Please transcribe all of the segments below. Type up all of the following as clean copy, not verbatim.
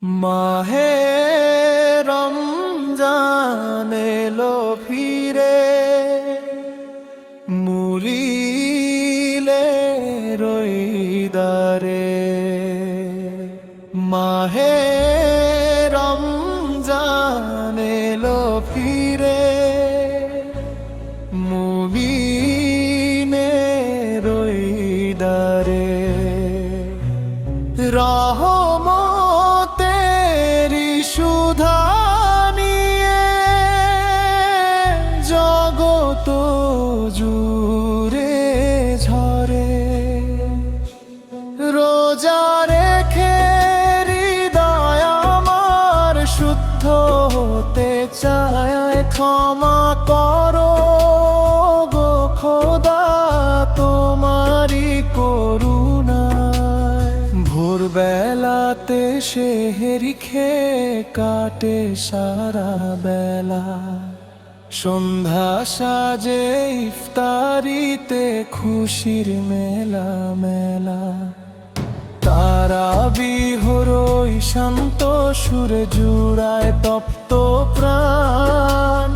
মাহে রমজান এলো ফিরে, মুরিলে রইদারে। মাহে রমজান এলো ফিরে, মুমিনে রইদারে। রহমতেরি সুধা নিয়ে জগত জুড়ে ঝরে। রোজা রেখে হৃদয় আমার শুদ্ধ হতে চায়, ক্ষমা করো গো খোদা তোমারি করুণায়। ভোরবেলাতে সেহরি খেয়ে কাটে সারা বেলা, সন্ধ্যা সাজে ইফতারিতে খুশির মেলা মেলা। তারাবিহর ওই শান্ত সুরে জুড়ায় তপ্ত প্রাণ,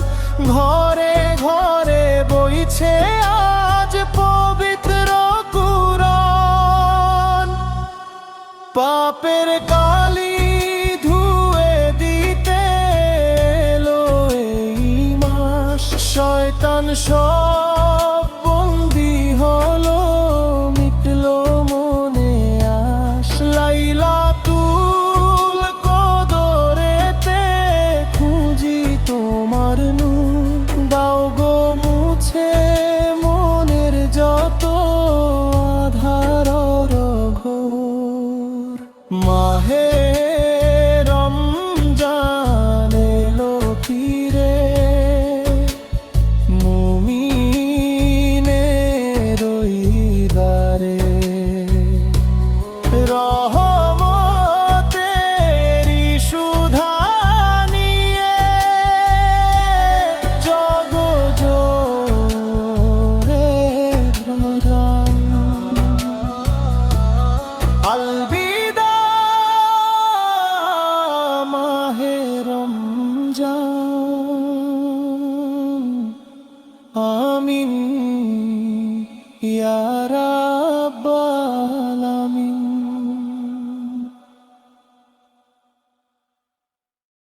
ঘরে ঘরে বইছে আজ পবিত্র কুরআন। পাপের কালি ধুয়ে দিতে এলো এই মাস, শয়তান সব বন্দী হলো, মিটলো মনে আশ। লাইলাতুল কদরেতে খুঁজি তোমার নূর, দাও গো মুছে মনের যত আধার ঘোর। মাহে রমজান এলো ফিরে, মুমিনের হৃদয়ে। রহমতেরি সুধা নিয়ে জগ জোরে ভরা। আলবিদা মাহে রমজান, আমিন।